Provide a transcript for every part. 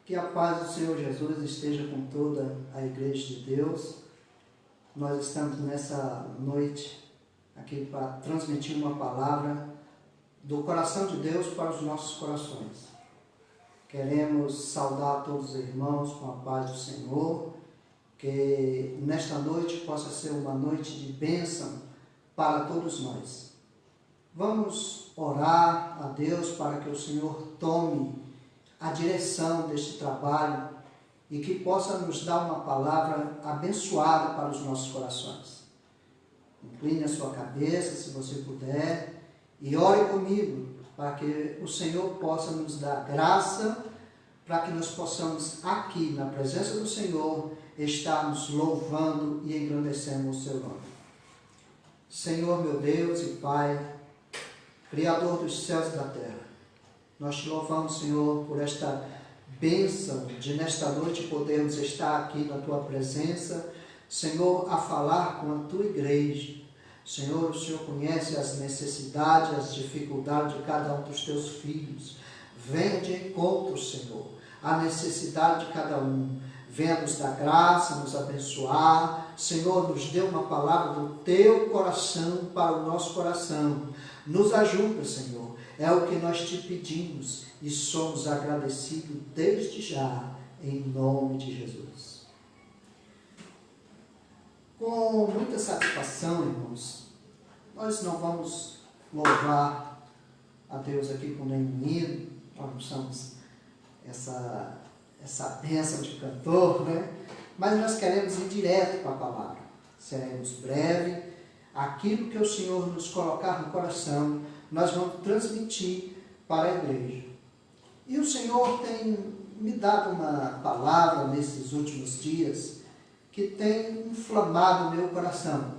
Que a paz do Senhor Jesus esteja com toda a Igreja de Deus. Nós estamos nessa noite aqui para transmitir uma palavra do coração de Deus para os nossos corações. Queremos saudar todos os irmãos com a paz do Senhor, que nesta noite possa ser uma noite de bênção para todos nós. Vamos orar a Deus para que o Senhor tome a direção deste trabalho e que possa nos dar uma palavra abençoada para os nossos corações. Incline a sua cabeça, se você puder, e ore comigo para que o Senhor possa nos dar graça, para que nós possamos aqui, na presença do Senhor, estarmos louvando e engrandecendo o seu nome. Senhor, meu Deus e Pai, Criador dos céus e da terra, nós te louvamos, Senhor, por esta bênção de nesta noite podermos estar aqui na Tua presença, Senhor, a falar com a Tua igreja. Senhor, o Senhor conhece as necessidades, as dificuldades de cada um dos Teus filhos. Venha de encontro, Senhor, à necessidade de cada um. Venha nos dar graça, nos abençoar. Senhor, nos dê uma palavra do Teu coração para o nosso coração. Nos ajuda, Senhor. É o que nós te pedimos e somos agradecidos desde já, em nome de Jesus. Com muita satisfação, irmãos, nós não vamos louvar a Deus aqui com nenhum hino, nós não somos essa bênção de cantor, né? Mas nós queremos ir direto para a palavra. Seremos breve. Aquilo que o Senhor nos colocar no coração, nós vamos transmitir para a igreja. E o Senhor tem me dado uma palavra nesses últimos dias que tem inflamado o meu coração.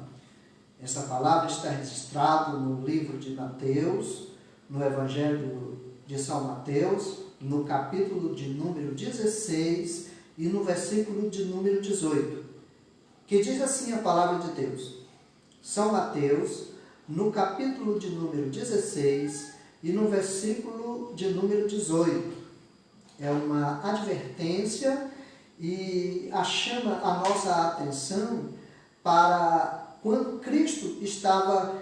Essa palavra está registrada no livro de Mateus, no Evangelho de São Mateus, no capítulo de número 16 e no versículo de número 18, que diz assim a palavra de Deus. São Mateus, no capítulo de número 16 e no versículo de número 18. É uma advertência e chama a nossa atenção para quando Cristo estava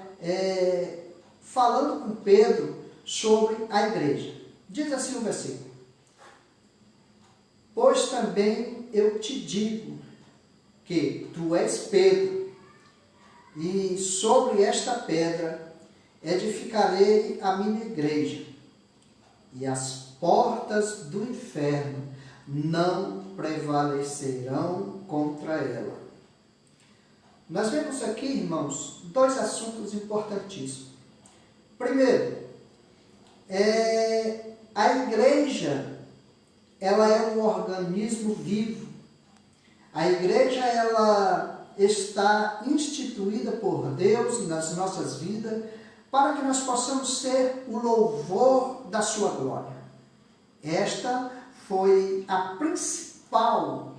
falando com Pedro sobre a igreja. Diz assim o versículo: pois também eu te digo que tu és Pedro, e sobre esta pedra edificarei a minha igreja, e as portas do inferno não prevalecerão contra ela. Nós vemos aqui, irmãos, dois assuntos importantíssimos. Primeiro, a igreja, ela é um organismo vivo. A igreja, ela está instituída por Deus nas nossas vidas para que nós possamos ser o louvor da sua glória. Esta foi a principal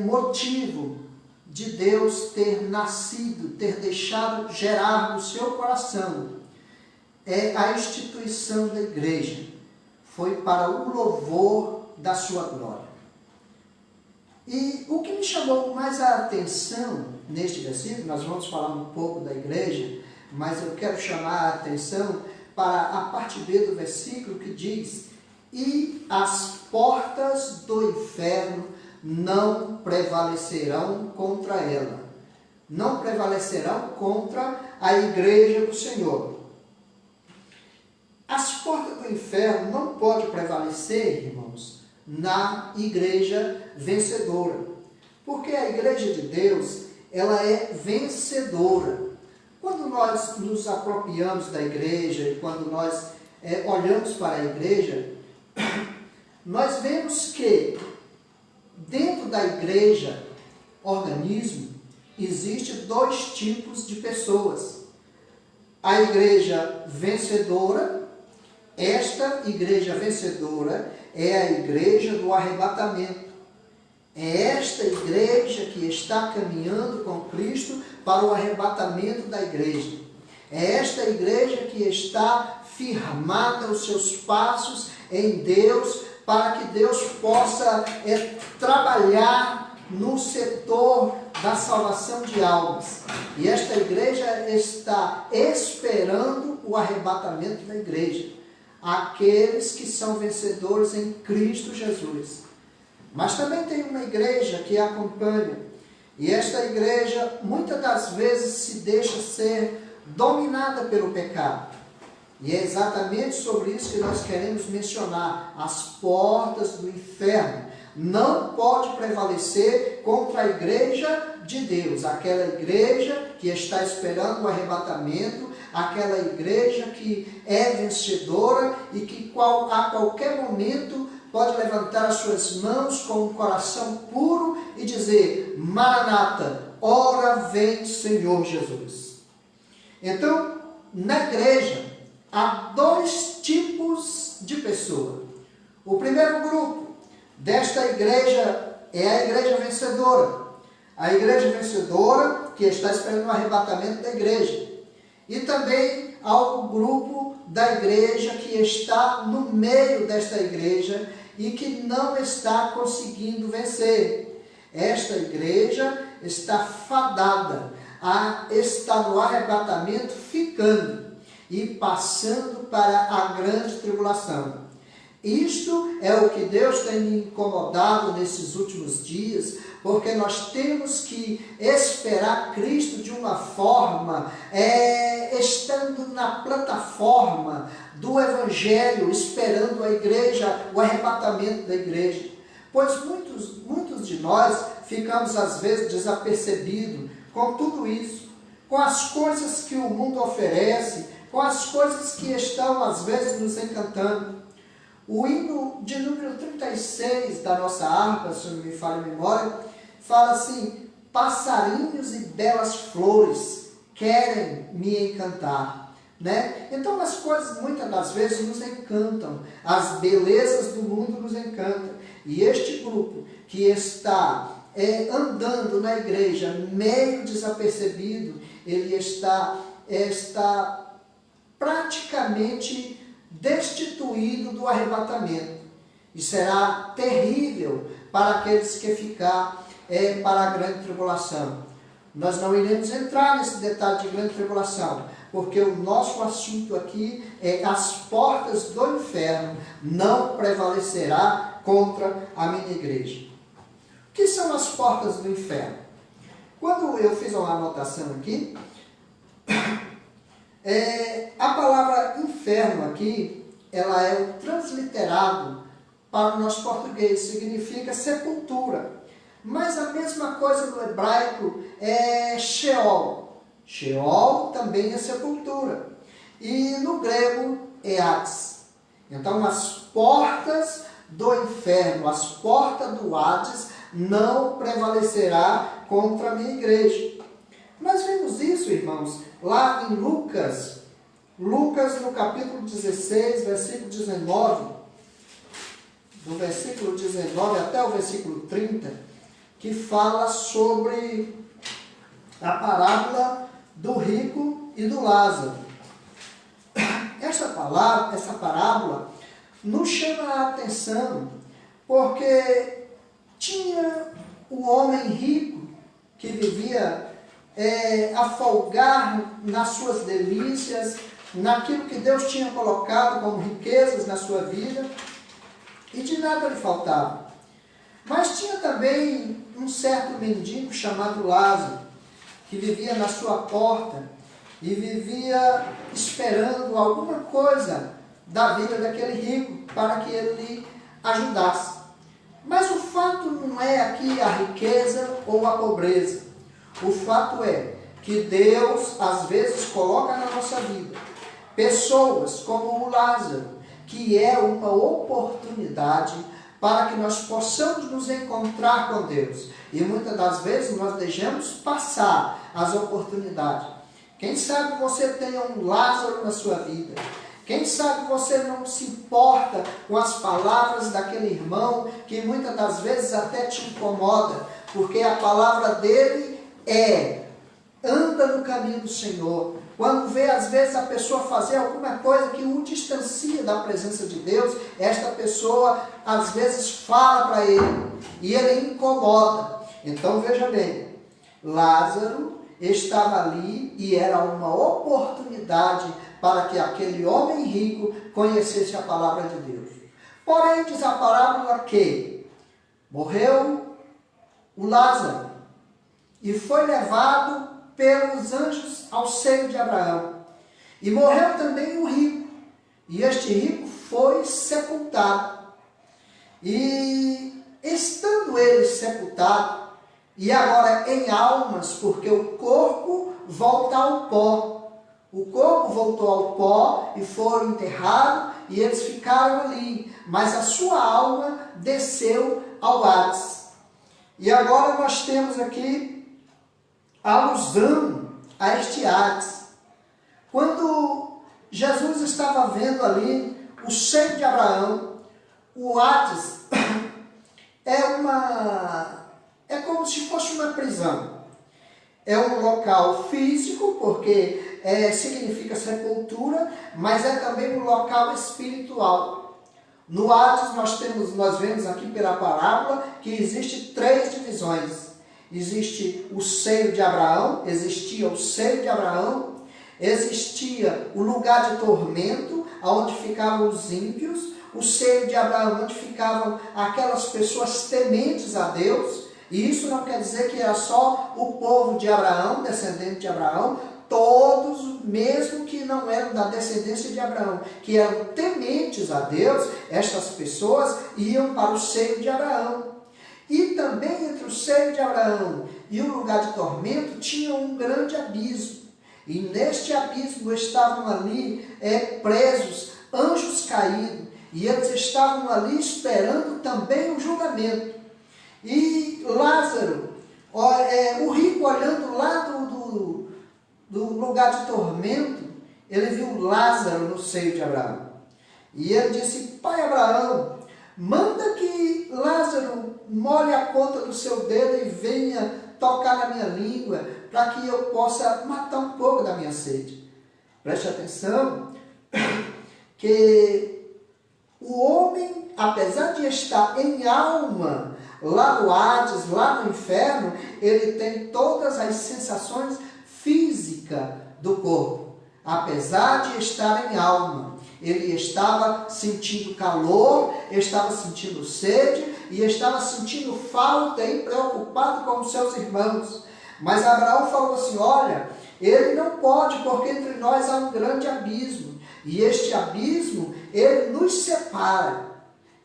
motivo de Deus ter nascido, ter deixado gerar no seu coração a instituição da igreja. Foi para o louvor da sua glória. E o que me chamou mais a atenção neste versículo, nós vamos falar um pouco da igreja, mas eu quero chamar a atenção para a parte B do versículo que diz: e as portas do inferno não prevalecerão contra ela. Não prevalecerão contra a igreja do Senhor. As portas do inferno não podem prevalecer, irmãos, na igreja vencedora. Porque a igreja de Deus, ela é vencedora. Quando nós nos apropriamos da igreja e quando nós olhamos para a igreja, nós vemos que dentro da igreja, organismo, existem dois tipos de pessoas. A igreja vencedora. Esta igreja vencedora é a igreja do arrebatamento. É esta igreja que está caminhando com Cristo para o arrebatamento da igreja. É esta igreja que está firmada os seus passos em Deus para que Deus possa trabalhar no setor da salvação de almas. E esta igreja está esperando o arrebatamento da igreja, aqueles que são vencedores em Cristo Jesus. Mas também tem uma igreja que acompanha, e esta igreja muitas das vezes se deixa ser dominada pelo pecado. E é exatamente sobre isso que nós queremos mencionar. As portas do inferno não pode prevalecer contra a igreja de Deus, aquela igreja que está esperando o arrebatamento, aquela igreja que é vencedora e que a qualquer momento pode levantar as suas mãos com um coração puro e dizer: Maranata, ora vem Senhor Jesus. Então, na igreja, há dois tipos de pessoa. O primeiro grupo desta igreja é a igreja vencedora. A igreja vencedora que está esperando o arrebatamento da igreja. E também há o grupo da igreja que está no meio desta igreja e que não está conseguindo vencer. Esta igreja está fadada a estar no arrebatamento, ficando e passando para a grande tribulação. Isto é o que Deus tem me incomodado nesses últimos dias, porque nós temos que esperar Cristo de uma forma, estando na plataforma do Evangelho, esperando a igreja, o arrebatamento da igreja. Pois muitos de nós ficamos às vezes desapercebidos com tudo isso, com as coisas que o mundo oferece, com as coisas que estão às vezes nos encantando. O hino de número 36 da nossa harpa, se não me falha a memória, fala assim: passarinhos e belas flores querem me encantar. Né? Então as coisas muitas das vezes nos encantam, as belezas do mundo nos encantam. E este grupo que está andando na igreja meio desapercebido, ele está praticamente destituído do arrebatamento. E será terrível para aqueles que ficar para a grande tribulação. Nós não iremos entrar nesse detalhe de grande tribulação, porque o nosso assunto aqui é: as portas do inferno não prevalecerá contra a minha igreja. O que são as portas do inferno? Quando eu fiz uma anotação aqui, a palavra inferno aqui, ela é o transliterado para o nosso português, significa sepultura. Mas a mesma coisa no hebraico é Sheol. Sheol também é sepultura. E no grego é Hades. Então as portas do inferno, as portas do Hades não prevalecerá contra a minha igreja. Nós vimos isso, irmãos, lá em Lucas no capítulo 16, versículo 19, do versículo 19 até o versículo 30, que fala sobre a parábola do rico e do Lázaro. Essa parábola nos chama a atenção porque tinha o homem rico que vivia a folgar nas suas delícias, naquilo que Deus tinha colocado como riquezas na sua vida, e de nada lhe faltava. Mas tinha também um certo mendigo chamado Lázaro, que vivia na sua porta e vivia esperando alguma coisa da vida daquele rico para que ele lhe ajudasse. Mas o fato não é aqui a riqueza ou a pobreza. O fato é que Deus às vezes coloca na nossa vida pessoas como o Lázaro, que é uma oportunidade para que nós possamos nos encontrar com Deus. E muitas das vezes nós deixamos passar as oportunidades. Quem sabe você tenha um Lázaro na sua vida. Quem sabe você não se importa com as palavras daquele irmão que muitas das vezes até te incomoda, porque a palavra dele anda no caminho do Senhor, quando vê às vezes a pessoa fazer alguma coisa que o distancia da presença de Deus, esta pessoa às vezes fala para ele e ele incomoda. Então veja bem, Lázaro estava ali e era uma oportunidade para que aquele homem rico conhecesse a palavra de Deus. Porém, diz a parábola que morreu o Lázaro e foi levado pelos anjos ao seio de Abraão. E morreu também o rico, e este rico foi sepultado. E estando ele sepultado, e agora em almas, porque o corpo volta ao pó. O corpo voltou ao pó e foram enterrados, e eles ficaram ali. Mas a sua alma desceu ao Hades. E agora nós temos aqui a alusão a este Hades. Quando Jesus estava vendo ali o seio de Abraão, o Hades é como se fosse uma prisão. É um local físico, porque significa sepultura, mas é também um local espiritual. No Hades nós vemos aqui pela parábola que existe 3 divisões. Existe o seio de Abraão, existia o seio de Abraão, existia o lugar de tormento, onde ficavam os ímpios, o seio de Abraão, onde ficavam aquelas pessoas tementes a Deus. E isso não quer dizer que era só o povo de Abraão, descendente de Abraão, todos, mesmo que não eram da descendência de Abraão, que eram tementes a Deus, estas pessoas iam para o seio de Abraão. E também entre o seio de Abraão e o lugar de tormento tinha um grande abismo. E neste abismo estavam ali presos anjos caídos, e eles estavam ali esperando também o julgamento. E Lázaro, o rico, olhando lá do lugar de tormento, ele viu Lázaro no seio de Abraão. E ele disse: pai Abraão, manda que Lázaro molhe a ponta do seu dedo e venha tocar na minha língua, para que eu possa matar um pouco da minha sede. Preste atenção que o homem, apesar de estar em alma, lá no Hades, lá no inferno, ele tem todas as sensações físicas do corpo. Apesar de estar em alma, ele estava sentindo calor, estava sentindo sede e estava sentindo falta e preocupado com os seus irmãos. Mas Abraão falou assim: olha, ele não pode, porque entre nós há um grande abismo. E este abismo, ele nos separa.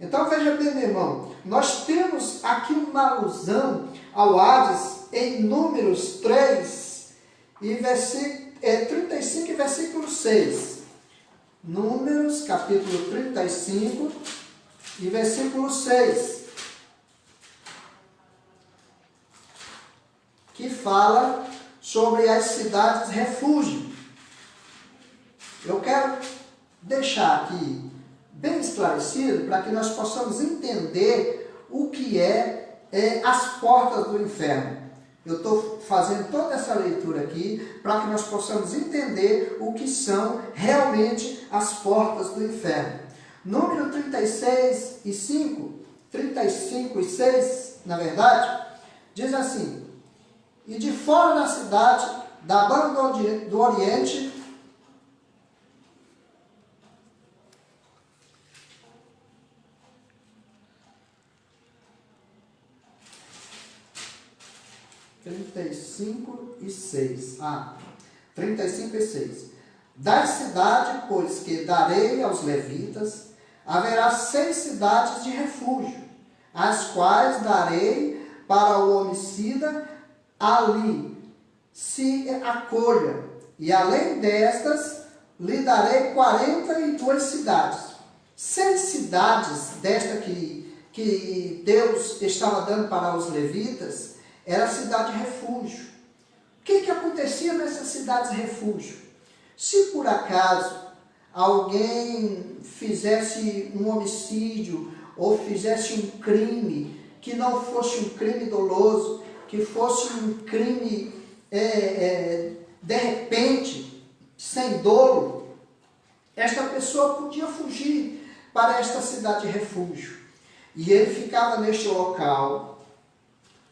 Então veja bem, meu irmão, nós temos aqui uma alusão ao Hades em Números 3, e 35 e versículo 6. Números, capítulo 35 e versículo 6. Que fala sobre as cidades refúgio. Eu quero deixar aqui bem esclarecido para que nós possamos entender o que é as portas do inferno. Eu estou fazendo toda essa leitura aqui para que nós possamos entender o que são realmente as portas do inferno. Número 36 e 5, 35 e 6, na verdade, diz assim: e de fora da cidade, da banda do Oriente, trinta e cinco e 6. 35 e 6. Das cidades, pois, que darei aos levitas, haverá 6 cidades de refúgio, as quais darei para o homicida, ali se acolha, e além destas, lhe darei 42 cidades. 6 cidades desta que Deus estava dando para os levitas, era a cidade refúgio. O que acontecia nessas cidades refúgio? Se por acaso alguém fizesse um homicídio ou fizesse um crime que não fosse um crime doloso, que fosse um crime de repente, sem dolo, esta pessoa podia fugir para esta cidade de refúgio. E ele ficava neste local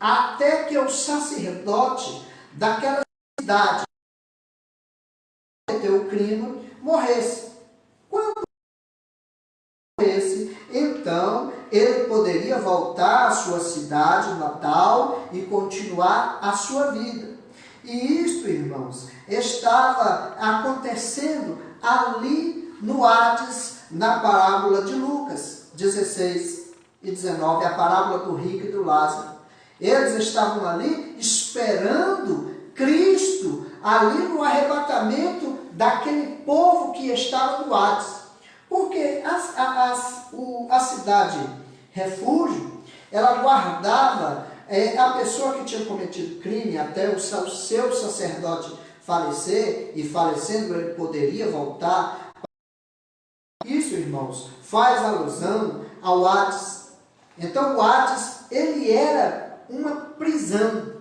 até que o sacerdote daquela cidade que cometeu o crime morresse. Quando morresse, então ele poderia voltar à sua cidade natal e continuar a sua vida. E isto, irmãos, estava acontecendo ali no Hades, na parábola de Lucas 16 e 19, a parábola do rico e do Lázaro. Eles estavam ali esperando Cristo, ali no arrebatamento daquele povo que estava no Hades. Porque a cidade refúgio, ela guardava a pessoa que tinha cometido crime até o seu sacerdote falecer, e falecendo ele poderia voltar. Isso, irmãos, faz alusão ao Hades. Então o Hades, ele era uma prisão.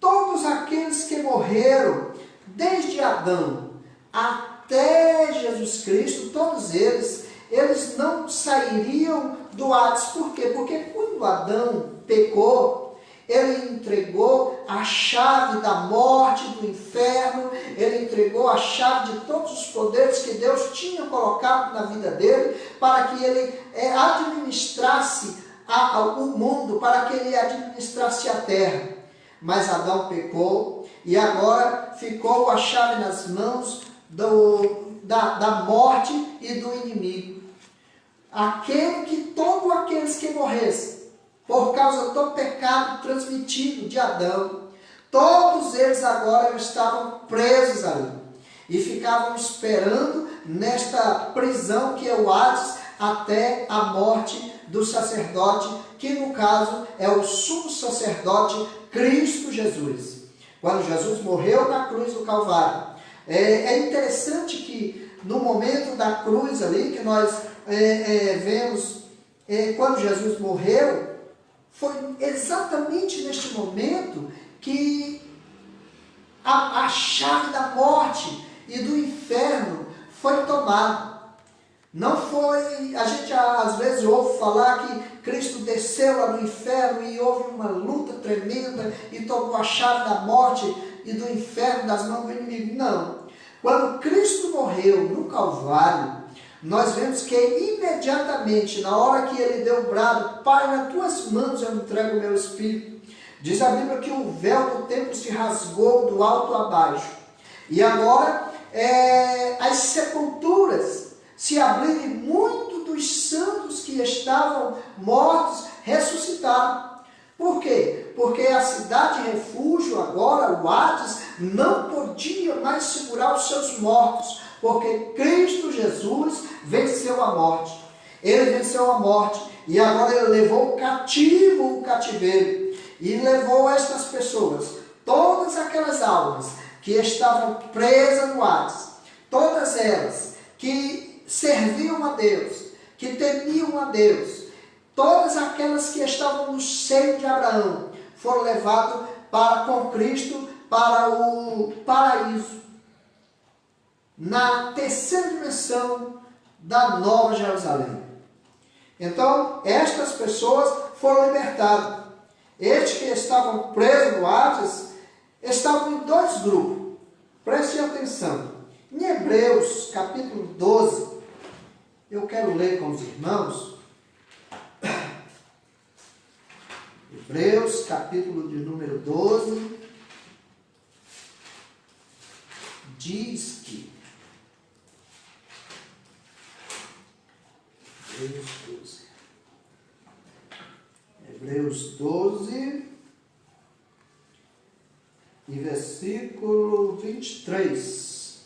Todos aqueles que morreram, desde Adão até Jesus Cristo, todos eles não sairiam do Hades. Por quê? Porque quando Adão pecou, ele entregou a chave da morte, do inferno, ele entregou a chave de todos os poderes que Deus tinha colocado na vida dele, para que ele administrasse o mundo, para que ele administrasse a terra. Mas Adão pecou e agora ficou a chave nas mãos da morte e do inimigo. Todos aqueles que morressem por causa do pecado transmitido de Adão, todos eles agora estavam presos ali e ficavam esperando nesta prisão que é o Hades, até a morte do sacerdote, que no caso é o sumo sacerdote Cristo Jesus. Quando Jesus morreu na cruz do Calvário, é interessante que no momento da cruz ali, que nós vemos, quando Jesus morreu, foi exatamente neste momento que a chave da morte e do inferno foi tomada. Não foi, a gente às vezes ouve falar que Cristo desceu lá no inferno e houve uma luta tremenda e tomou a chave da morte e do inferno das mãos do inimigo. Não. Quando Cristo morreu no Calvário, nós vemos que imediatamente, na hora que ele deu o brado, Pai, nas tuas mãos eu entrego o meu espírito, diz a Bíblia que o véu do templo se rasgou do alto a baixo. E agora as sepulturas se abriram, e muitos dos santos que estavam mortos ressuscitaram. Por quê? Porque a cidade refúgio agora, o Hades, não podia mais segurar os seus mortos, porque Cristo Jesus venceu a morte. Ele venceu a morte e agora ele levou cativo o cativeiro e levou estas pessoas, todas aquelas almas que estavam presas no Hades, todas elas que serviam a Deus, que temiam a Deus, todas aquelas que estavam no seio de Abraão, foram levadas com Cristo para o paraíso, na terceira dimensão da Nova Jerusalém. Então, estas pessoas foram libertadas. Estes que estavam presos no Hades estavam em dois grupos. Prestem atenção. Em Hebreus, capítulo 12, eu quero ler com os irmãos. Hebreus, capítulo de número 12, diz que Hebreus 12 e versículo 23.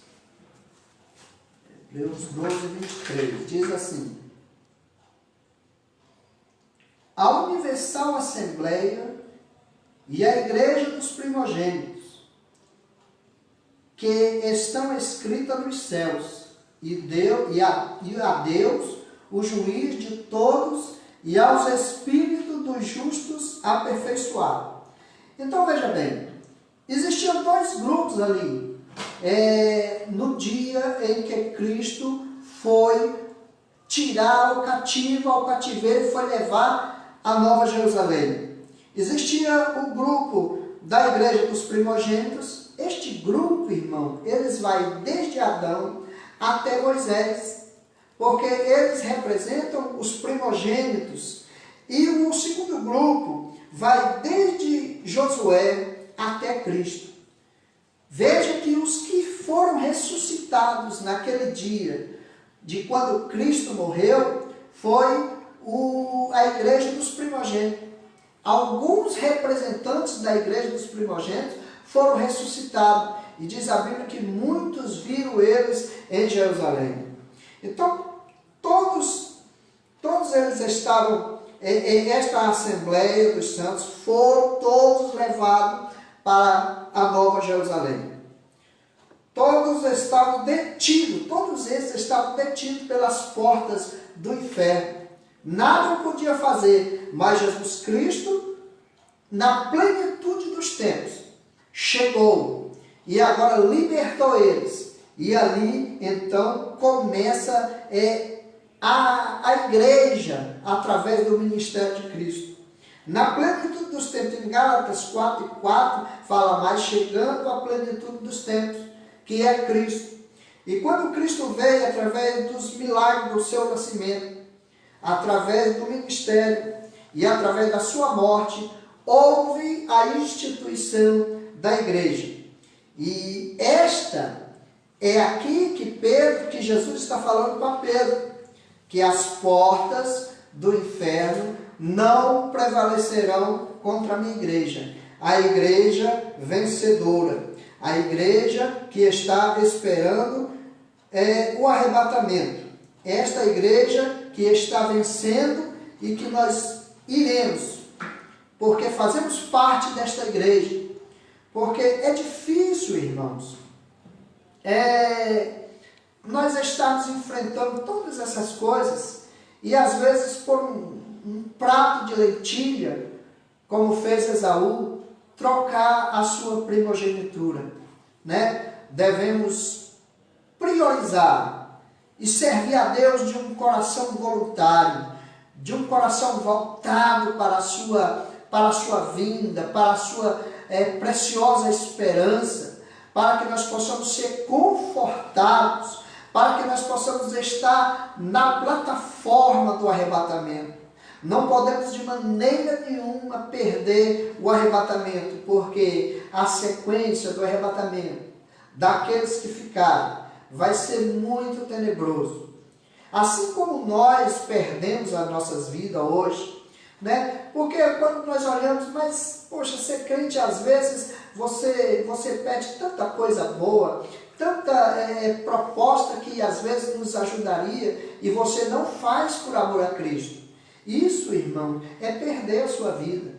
Hebreus 12, 23. Diz assim: a Universal Assembleia e a Igreja dos Primogênitos, que estão escritas nos céus, e a Deus, o juiz de todos, e aos espíritos dos justos aperfeiçoados. Então veja bem, existiam dois grupos ali. no dia em que Cristo foi tirar o cativo ao cativeiro e foi levar a Nova Jerusalém. Existia o grupo da igreja dos primogênitos. Este grupo, irmão, eles vai desde Adão até Moisés, porque eles representam os primogênitos. E o segundo grupo vai desde Josué até Cristo. Veja que os que foram ressuscitados naquele dia, de quando Cristo morreu, foi a igreja dos primogênitos. Alguns representantes da igreja dos primogênitos foram ressuscitados. E diz a Bíblia que muitos viram eles em Jerusalém. Então, todos eles estavam, esta Assembleia dos Santos, foram todos levados para a Nova Jerusalém. Todos eles estavam detidos pelas portas do inferno. Nada podia fazer, mas Jesus Cristo, na plenitude dos tempos, chegou e agora libertou eles. E ali, então, começa a igreja, através do ministério de Cristo. Na plenitude dos tempos, em Gálatas 4:4, fala mais, chegando à plenitude dos tempos, que é Cristo. E quando Cristo veio, através dos milagres do seu nascimento, através do ministério e através da sua morte, houve a instituição da igreja. E esta é aqui que Jesus está falando para Pedro, que as portas do inferno não prevalecerão contra a minha igreja. A igreja vencedora, a igreja que está esperando o arrebatamento. Esta igreja que está vencendo e que nós iremos, porque fazemos parte desta igreja. Porque é difícil, irmãos, nós estamos enfrentando todas essas coisas e às vezes por um prato de lentilha, como fez Esaú, trocar a sua primogenitura, né? Devemos priorizar e servir a Deus de um coração voluntário, de um coração voltado para a sua vinda, para a sua preciosa esperança, para que nós possamos ser confortados, para que nós possamos estar na plataforma do arrebatamento. Não podemos de maneira nenhuma perder o arrebatamento, porque a sequência do arrebatamento daqueles que ficaram vai ser muito tenebroso. Assim como nós perdemos as nossas vidas hoje, né? Porque quando nós olhamos, mas, poxa, ser crente às vezes, você pede tanta coisa boa, tanta proposta que às vezes nos ajudaria, e você não faz por amor a Cristo. Isso, irmão, é perder a sua vida.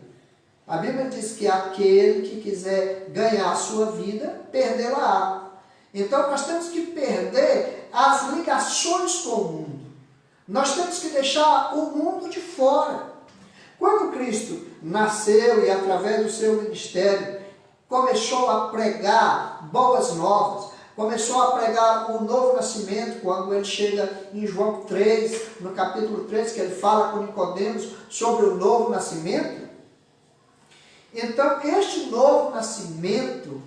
A Bíblia diz que aquele que quiser ganhar a sua vida, perdê-la-á. Então nós temos que perder as ligações com o mundo. Nós temos que deixar o mundo de fora. Quando Cristo nasceu e através do seu ministério começou a pregar boas novas, começou a pregar o novo nascimento, quando ele chega em João 3, no capítulo 3, que ele fala com Nicodemos sobre o novo nascimento. Então, este novo nascimento,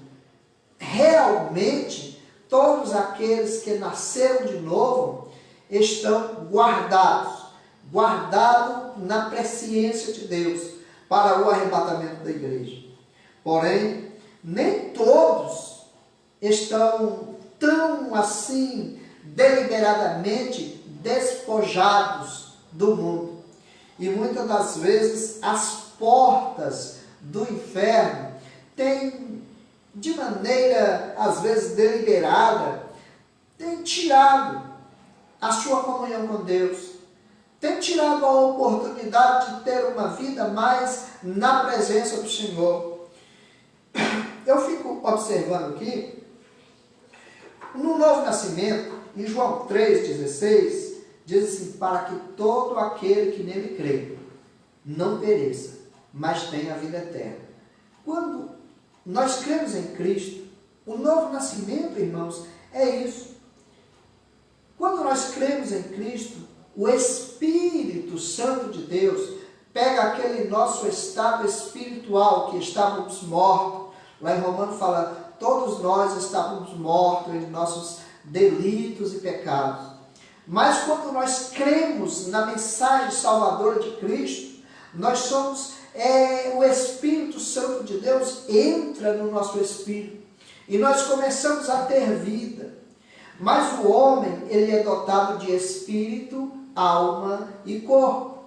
realmente, todos aqueles que nasceram de novo, estão guardados na presciência de Deus, para o arrebatamento da igreja. Porém, nem todos estão tão assim deliberadamente despojados do mundo. E muitas das vezes as portas do inferno têm, de maneira às vezes deliberada, têm tirado a sua comunhão com Deus, têm tirado a oportunidade de ter uma vida mais na presença do Senhor. Eu fico observando aqui, no novo nascimento, em João 3,16, diz assim, para que todo aquele que nele crê não pereça, mas tenha a vida eterna. Quando nós cremos em Cristo, O novo nascimento, irmãos, é isso. Quando nós cremos em Cristo, o Espírito Santo de Deus pega aquele nosso estado espiritual que estávamos mortos. Lá em Romanos fala, todos nós estávamos mortos em nossos delitos e pecados. Mas quando nós cremos na mensagem salvadora de Cristo, nós somos, o Espírito Santo de Deus entra no nosso espírito e nós começamos a ter vida. Mas o homem, ele é dotado de espírito, alma e corpo.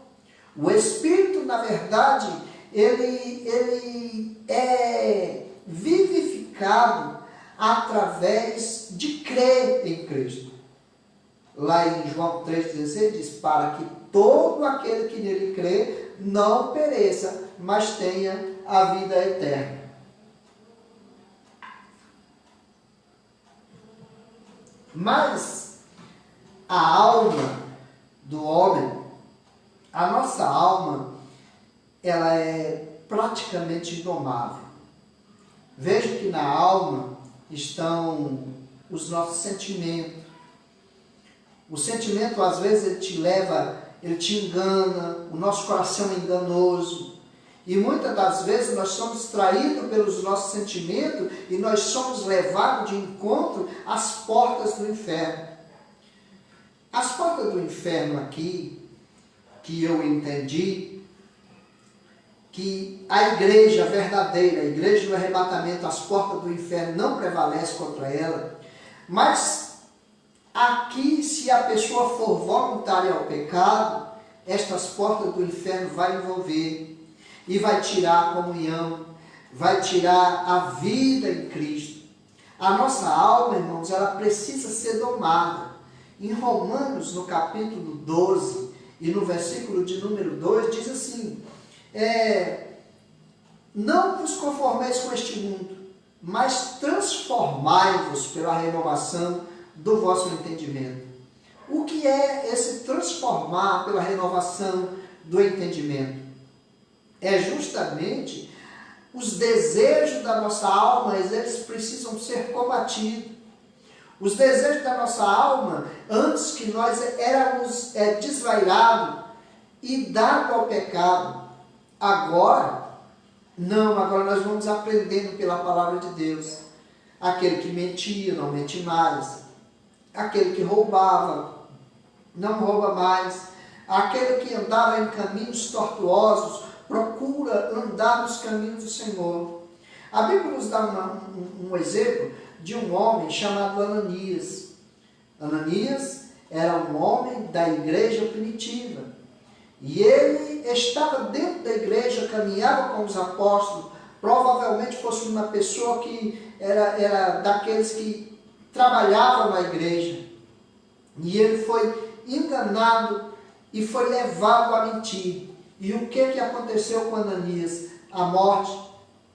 O espírito, na verdade, ele é vivificado através de crer em Cristo. Lá em João 3,16 diz, para que todo aquele que nele crê não pereça, mas tenha a vida eterna. Mas a alma do homem, a nossa alma, ela é praticamente indomável. Veja que na alma estão os nossos sentimentos. O sentimento, às vezes, ele te leva, ele te engana, o nosso coração é enganoso. E muitas das vezes nós somos traídos pelos nossos sentimentos e nós somos levados de encontro às portas do inferno. As portas do inferno aqui, que eu entendi, que a igreja verdadeira, a igreja do arrebatamento, as portas do inferno não prevalecem contra ela, mas aqui, se a pessoa for voluntária ao pecado, estas portas do inferno vai envolver e vai tirar a comunhão, vai tirar a vida em Cristo. A nossa alma, irmãos, ela precisa ser domada. Em Romanos, no capítulo 12 e no versículo de número 2, diz assim, não vos conformeis com este mundo, mas transformai-vos pela renovação do vosso entendimento. O que é esse transformar pela renovação do entendimento? É justamente os desejos da nossa alma, eles precisam ser combatidos. Os desejos da nossa alma, antes que nós éramos desvairados e dados ao pecado, agora, não, agora nós vamos aprendendo pela palavra de Deus. Aquele que mentia, não mente mais. Aquele que roubava, não rouba mais. Aquele que andava em caminhos tortuosos, procura andar nos caminhos do Senhor. A Bíblia nos dá um exemplo de um homem chamado Ananias. Ananias era um homem da igreja primitiva. E ele estava dentro da igreja, caminhava com os apóstolos. Provavelmente fosse uma pessoa que era daqueles que trabalhavam na igreja. E ele foi enganado e foi levado a mentir. E o que aconteceu com Ananias? A morte.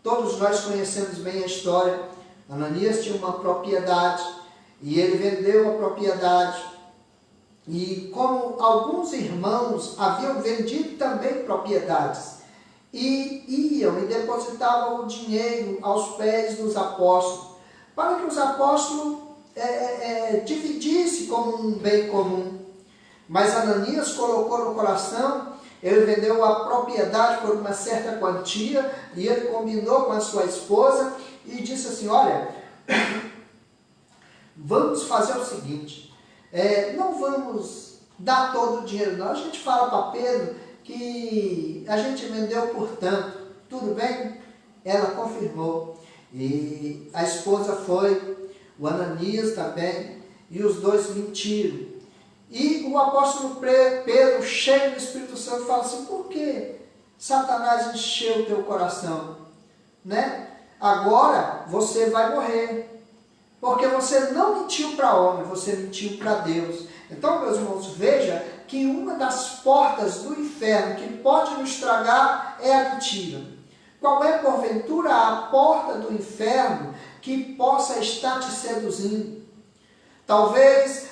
Todos nós conhecemos bem a história. Ananias tinha uma propriedade e ele vendeu a propriedade. E como alguns irmãos haviam vendido também propriedades e iam e depositavam o dinheiro aos pés dos apóstolos, para que os apóstolos dividissem como um bem comum. Mas Ananias colocou no coração. Ele vendeu a propriedade por uma certa quantia e ele combinou com a sua esposa e disse assim, olha, vamos fazer o seguinte, não vamos dar todo o dinheiro não, a gente fala para Pedro que a gente vendeu por tanto, tudo bem? Ela confirmou e a esposa foi, o Ananias também, e os dois mentiram. E o apóstolo Pedro, cheio do Espírito Santo, fala assim, por que Satanás encheu o teu coração? Né? Agora você vai morrer. Porque você não mentiu para homem, você mentiu para Deus. Então, meus irmãos, veja que uma das portas do inferno que pode nos estragar é a mentira. Qual é, porventura, a porta do inferno que possa estar te seduzindo? Talvez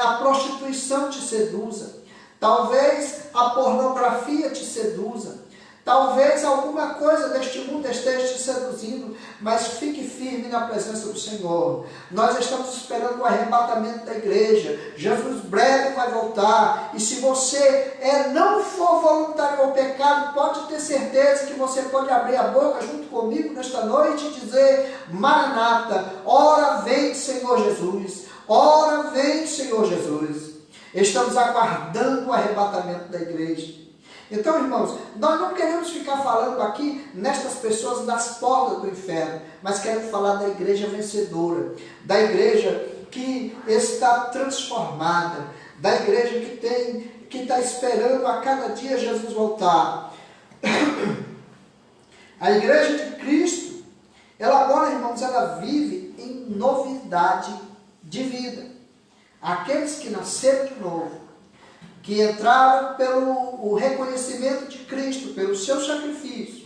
a prostituição te seduza. Talvez a pornografia te seduza. Talvez alguma coisa deste mundo esteja te seduzindo, mas fique firme na presença do Senhor. Nós estamos esperando o arrebatamento da igreja. Jesus breve vai voltar. E se você não for voluntário ao pecado, pode ter certeza que você pode abrir a boca junto comigo nesta noite e dizer: Maranata, ora vem Senhor Jesus, ora vem Senhor Jesus. Estamos aguardando o arrebatamento da igreja. Então, irmãos, nós não queremos ficar falando aqui nestas pessoas das portas do inferno, mas queremos falar da igreja vencedora, da igreja que está transformada, da igreja que está esperando a cada dia Jesus voltar. A igreja de Cristo, ela agora, irmãos, ela vive em novidade de vida. Aqueles que nasceram de novo, que entraram pelo reconhecimento de Cristo, pelo seu sacrifício,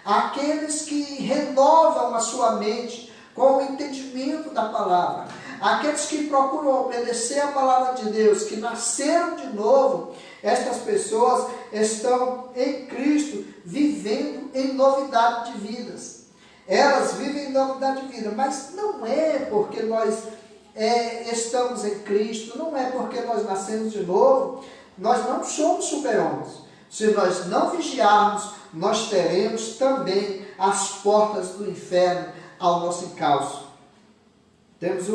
aqueles que renovam a sua mente com o entendimento da palavra, aqueles que procuram obedecer a palavra de Deus, que nasceram de novo, estas pessoas estão em Cristo, vivendo em novidade de vidas. Elas vivem em novidade de vida, mas não é porque nós estamos em Cristo, não é porque nós nascemos de novo, nós não somos super-homens. Se nós não vigiarmos, nós teremos também as portas do inferno ao nosso encalço. Temos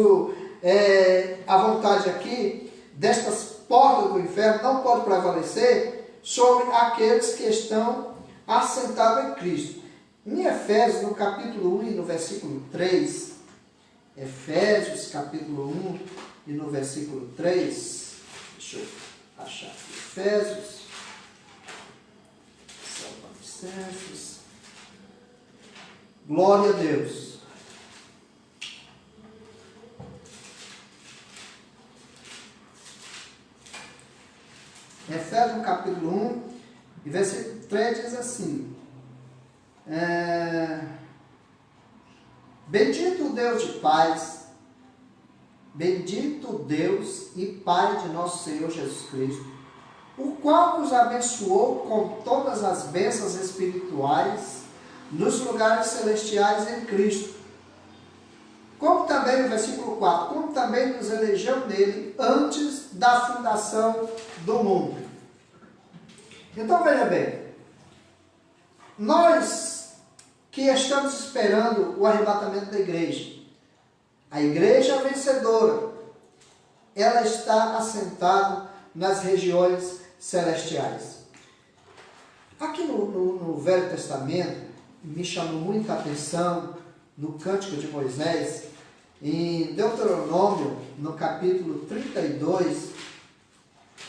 a vontade aqui, destas portas do inferno não pode prevalecer sobre aqueles que estão assentados em Cristo. Em Efésios, no capítulo 1 e no versículo 3, Efésios, capítulo 1 e no versículo 3, deixa eu achar aqui, Efésios, glória a Deus. Efésios, no capítulo 1 e versículo 3 diz assim: Bendito o Deus de paz, bendito Deus e Pai de nosso Senhor Jesus Cristo, o qual nos abençoou com todas as bênçãos espirituais nos lugares celestiais em Cristo. Como também, no versículo 4, como também nos elegeu nele antes da fundação do mundo. Então veja bem, nós que estamos esperando o arrebatamento da igreja, a igreja vencedora, ela está assentada nas regiões celestiais. Aqui no Velho Testamento, me chamou muita atenção no Cântico de Moisés, em Deuteronômio, no capítulo 32,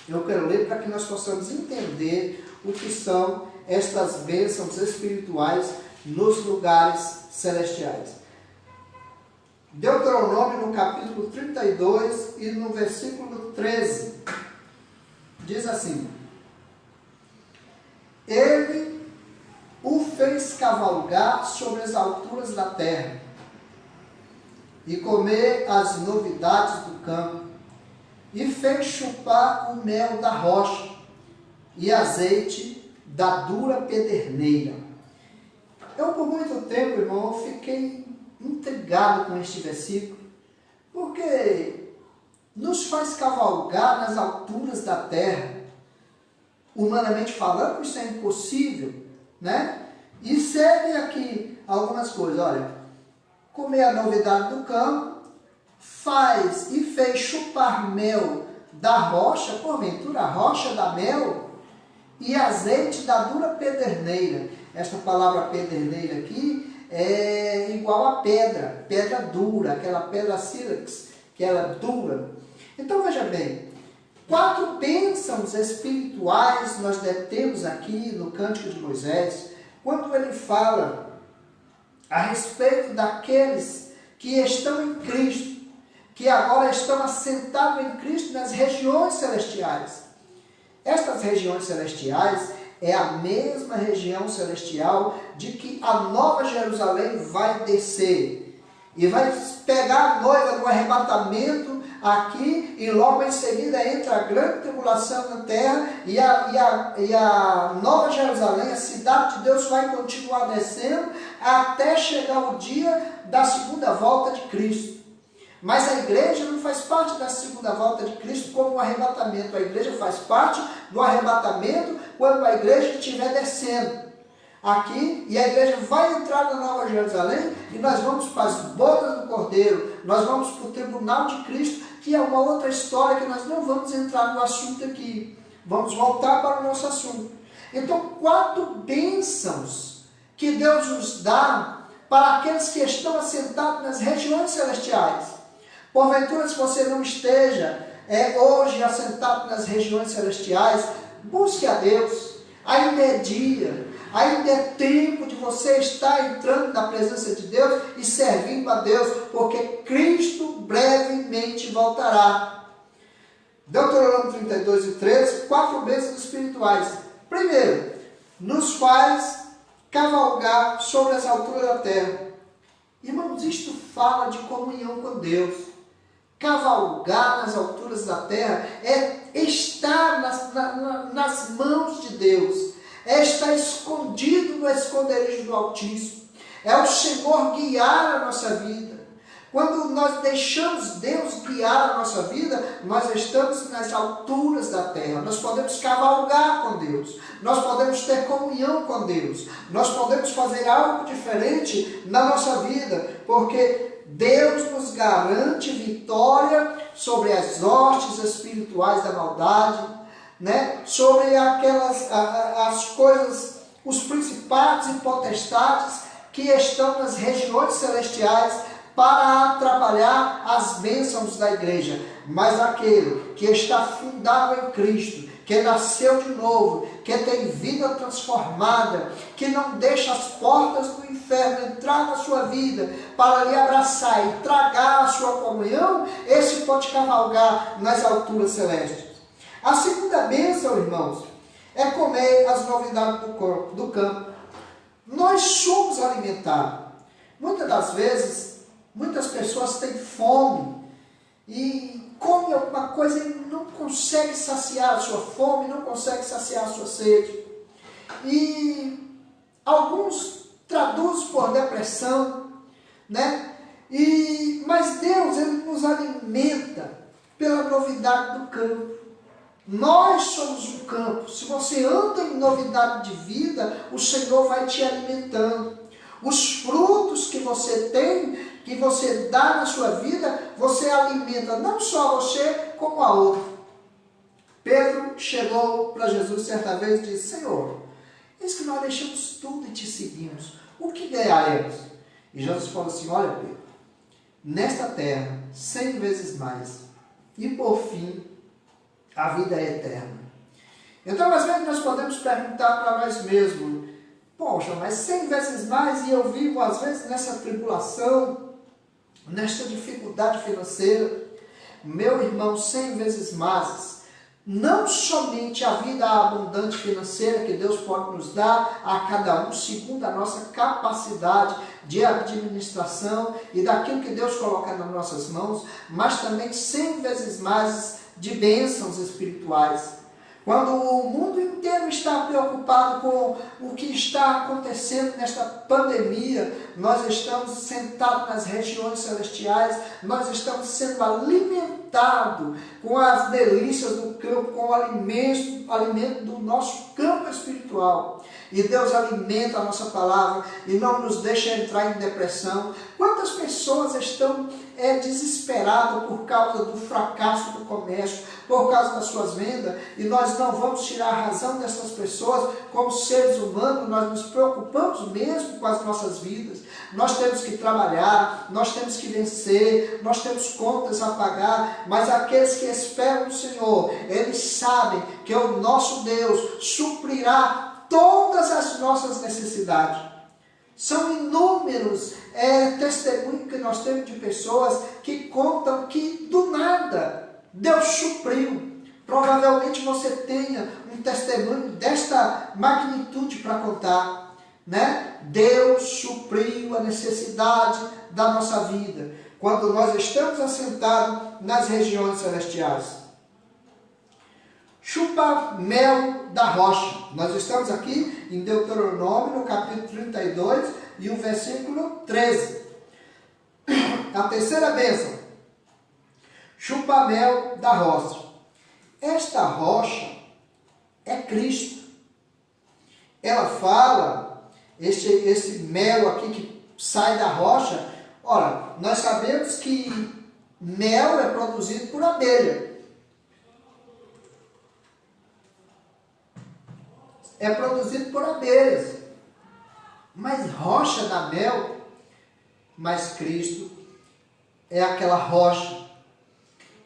eu quero ler para que nós possamos entender o que são estas bênçãos espirituais nos lugares celestiais. Deuteronômio, no capítulo 32 e no versículo 13, diz assim: Ele o fez cavalgar sobre as alturas da terra e comer as novidades do campo, e fez chupar o mel da rocha e azeite da dura pederneira. Eu, por muito tempo, irmão, fiquei intrigado com este versículo, porque nos faz cavalgar nas alturas da terra. Humanamente falando, isso é impossível, né? E segue aqui algumas coisas. Olha, comer a novidade do campo, faz e fez chupar mel da rocha, porventura a rocha da mel, e azeite da dura pederneira. Esta palavra pederneira aqui é igual a pedra, pedra dura, aquela pedra sílex, que ela é dura. Então veja bem, 4 bênçãos espirituais nós temos aqui no Cântico de Moisés, quando ele fala a respeito daqueles que estão em Cristo, que agora estão assentados em Cristo nas regiões celestiais. Estas regiões celestiais é a mesma região celestial de que a Nova Jerusalém vai descer e vai pegar a noiva do arrebatamento aqui e logo em seguida entra a grande tribulação na terra e a Nova Jerusalém, a cidade de Deus, vai continuar descendo até chegar o dia da segunda volta de Cristo. Mas a igreja não faz parte da segunda volta de Cristo como o arrebatamento. A igreja faz parte do arrebatamento quando a igreja estiver descendo aqui, e a igreja vai entrar na Nova Jerusalém, e nós vamos para as bodas do Cordeiro, nós vamos para o tribunal de Cristo, que é uma outra história que nós não vamos entrar no assunto aqui. Vamos voltar para o nosso assunto. Então, 4 bênçãos que Deus nos dá para aqueles que estão assentados nas regiões celestiais. Porventura, se você não esteja hoje assentado nas regiões celestiais, busque a Deus. Ainda é dia, ainda é tempo de você estar entrando na presença de Deus e servindo a Deus, porque Cristo brevemente voltará. Deuteronômio 32 e 13, 4 bênçãos espirituais. Primeiro, nos faz cavalgar sobre as alturas da terra. Irmãos, isto fala de comunhão com Deus. Cavalgar nas alturas da terra é estar nas mãos de Deus, é estar escondido no esconderijo do Altíssimo, é o Senhor guiar a nossa vida. Quando nós deixamos Deus guiar a nossa vida, nós estamos nas alturas da terra, nós podemos cavalgar com Deus, nós podemos ter comunhão com Deus, nós podemos fazer algo diferente na nossa vida, porque Deus nos garante vitória sobre as hostes espirituais da maldade, né? Sobre as coisas, os principados e potestades que estão nas regiões celestiais para atrapalhar as bênçãos da igreja. Mas aquele que está fundado em Cristo, que nasceu de novo, que tem vida transformada, que não deixa as portas do inferno entrar na sua vida para lhe abraçar e tragar a sua comunhão, esse pode cavalgar nas alturas celestes. A segunda bênção, irmãos, é comer as novidades do campo. Nós somos alimentados. Muitas das vezes, muitas pessoas têm fome e come alguma coisa e não consegue saciar a sua fome, não consegue saciar a sua sede. E alguns traduzem por depressão, né? Mas Deus, Ele nos alimenta pela novidade do campo. Nós somos um campo. Se você anda em novidade de vida, o Senhor vai te alimentando. Os frutos que você tem, que você dá na sua vida, você alimenta não só você, como a outro. Pedro chegou para Jesus certa vez e disse: Senhor, eis que nós deixamos tudo e te seguimos. O que ganharemos? E Jesus falou assim: olha, Pedro, nesta terra, 100 vezes mais. E por fim, a vida é eterna. Então, às vezes, nós podemos perguntar para nós mesmos: poxa, mas 100 vezes mais e eu vivo, às vezes, nessa tribulação, nesta dificuldade financeira. Meu irmão, 100 vezes mais. Não somente a vida abundante financeira que Deus pode nos dar a cada um, segundo a nossa capacidade de administração e daquilo que Deus coloca nas nossas mãos, mas também 100 vezes mais de bênçãos espirituais. Quando o mundo inteiro está preocupado com o que está acontecendo nesta pandemia, nós estamos sentados nas regiões celestiais, nós estamos sendo alimentados com as delícias do campo, com o alimento do nosso campo espiritual. E Deus alimenta a nossa palavra e não nos deixa entrar em depressão. Quantas pessoas estão desesperadas por causa do fracasso do comércio, por causa das suas vendas, e nós não vamos tirar a razão dessas pessoas. Como seres humanos, nós nos preocupamos mesmo com as nossas vidas. Nós temos que trabalhar, nós temos que vencer, nós temos contas a pagar, mas aqueles que esperam no Senhor, eles sabem que o nosso Deus suprirá todas as nossas necessidades. São inúmeros testemunhos que nós temos de pessoas que contam que do nada Deus supriu. Provavelmente você tenha um testemunho desta magnitude para contar, né? Deus supriu a necessidade da nossa vida. quando nós estamos assentados nas regiões celestiais. Chupa mel da rocha. Nós estamos aqui em Deuteronômio, no capítulo 32 e o versículo 13. A terceira bênção. Chupa mel da rocha. Esta rocha é Cristo. Ela fala, esse mel aqui que sai da rocha. Ora, nós sabemos que mel é produzido por abelha. É produzido por abelhas. Mas rocha da mel, mas Cristo é aquela rocha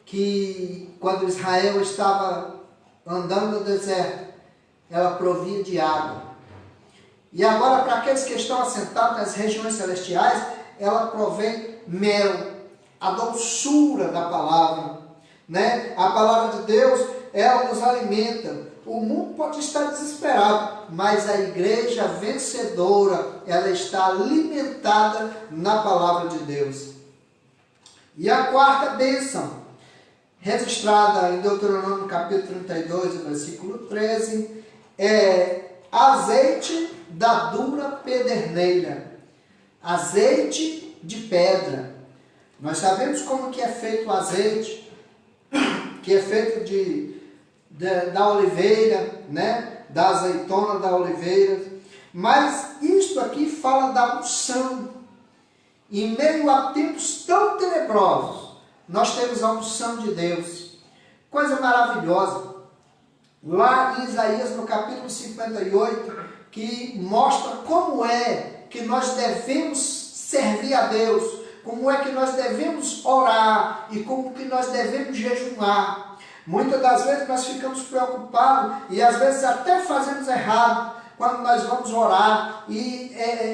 que quando Israel estava andando no deserto, ela provia de água. E agora, para aqueles que estão assentados nas regiões celestiais, ela provém mel, a doçura da palavra, né? A palavra de Deus, ela nos alimenta. O mundo pode estar desesperado, mas a igreja vencedora, ela está alimentada na palavra de Deus. E a quarta bênção, registrada em Deuteronômio capítulo 32, versículo 13, é azeite da dura pederneira, azeite de pedra. Nós sabemos como que é feito o azeite, que é feito da oliveira, né? Da azeitona da oliveira. Mas isto aqui fala da unção. Em meio a tempos tão tenebrosos, nós temos a unção de Deus. Coisa maravilhosa. Lá em Isaías, no capítulo 58, que mostra como é que nós devemos servir a Deus, como é que nós devemos orar e como que nós devemos jejuar. Muitas das vezes nós ficamos preocupados e às vezes até fazemos errado quando nós vamos orar e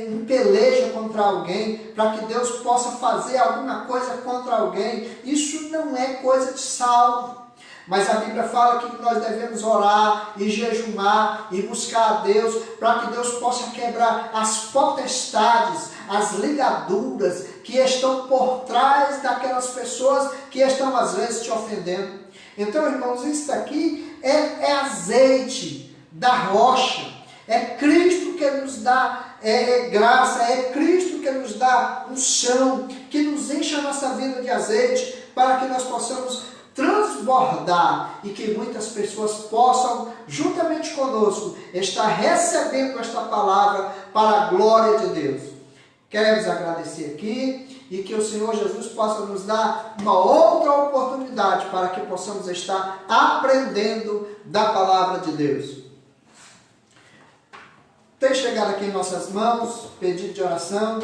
em peleja contra alguém, para que Deus possa fazer alguma coisa contra alguém. Isso não é coisa de salvo. Mas a Bíblia fala que nós devemos orar e jejuar e buscar a Deus para que Deus possa quebrar as potestades, as ligaduras que estão por trás daquelas pessoas que estão às vezes te ofendendo. Então, irmãos, isso aqui é azeite da rocha. É Cristo que nos dá graça, é Cristo que nos dá unção, que nos enche a nossa vida de azeite para que nós possamos transbordar e que muitas pessoas possam, juntamente conosco, estar recebendo esta palavra para a glória de Deus. Queremos agradecer aqui e que o Senhor Jesus possa nos dar uma outra oportunidade para que possamos estar aprendendo da palavra de Deus. Tem chegado aqui em nossas mãos pedido de oração.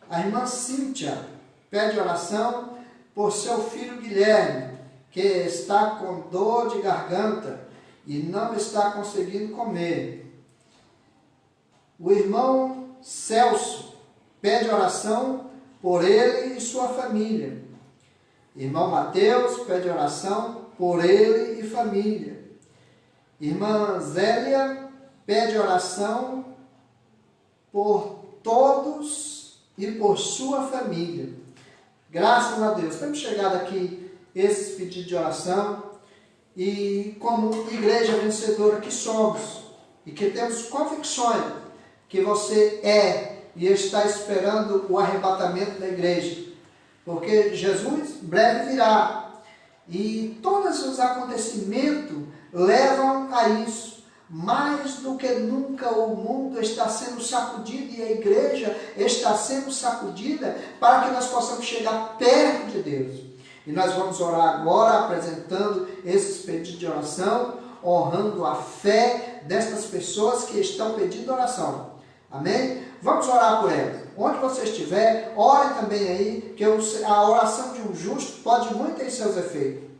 A irmã Cíntia pede oração por seu filho Guilherme, que está com dor de garganta e não está conseguindo comer. O irmão Celso pede oração por ele e sua família. Irmão Mateus pede oração por ele e família. Irmã Zélia pede oração por todos e por sua família. Graças a Deus. Temos chegado aqui esses pedidos de oração e como igreja vencedora que somos e que temos convicções que você é e está esperando o arrebatamento da igreja, porque Jesus breve virá e todos os acontecimentos levam a isso. Mais do que nunca o mundo está sendo sacudido e a igreja está sendo sacudida para que nós possamos chegar perto de Deus. E nós vamos orar agora apresentando esses pedidos de oração, honrando a fé destas pessoas que estão pedindo oração. Amém? Vamos orar por elas. Onde você estiver, ore também aí, que a oração de um justo pode muito ter seus efeitos.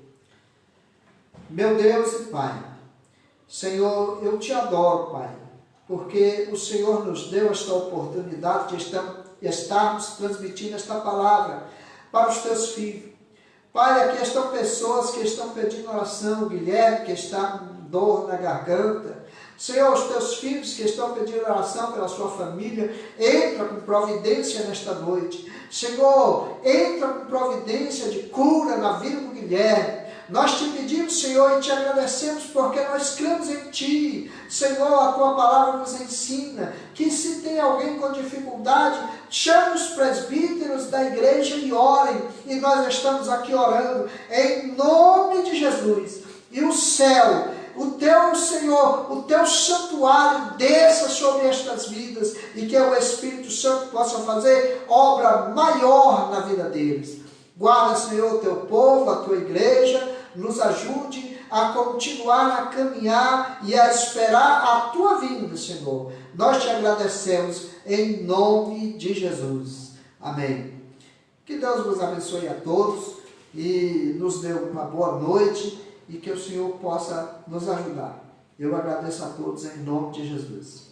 Meu Deus e Pai, Senhor, eu te adoro, Pai, porque o Senhor nos deu esta oportunidade de estarmos transmitindo esta palavra para os teus filhos. Pai, aqui estão pessoas que estão pedindo oração, Guilherme, que está com dor na garganta, Senhor, os teus filhos que estão pedindo oração pela sua família, entra com providência nesta noite. Senhor, entra com providência de cura na vida do Guilherme. Nós te pedimos, Senhor, e te agradecemos porque nós cremos em Ti. Senhor, a Tua palavra nos ensina que se tem alguém com dificuldade, chame os presbíteros da igreja e orem. E nós estamos aqui orando em nome de Jesus. E o céu, o Teu, Senhor, o Teu santuário desça sobre estas vidas e que o Espírito Santo possa fazer obra maior na vida deles. Guarda, Senhor, o Teu povo, a Tua igreja, nos ajude a continuar a caminhar e a esperar a Tua vinda, Senhor. Nós te agradecemos em nome de Jesus. Amém. Que Deus vos abençoe a todos e nos dê uma boa noite e que o Senhor possa nos ajudar. Eu agradeço a todos em nome de Jesus.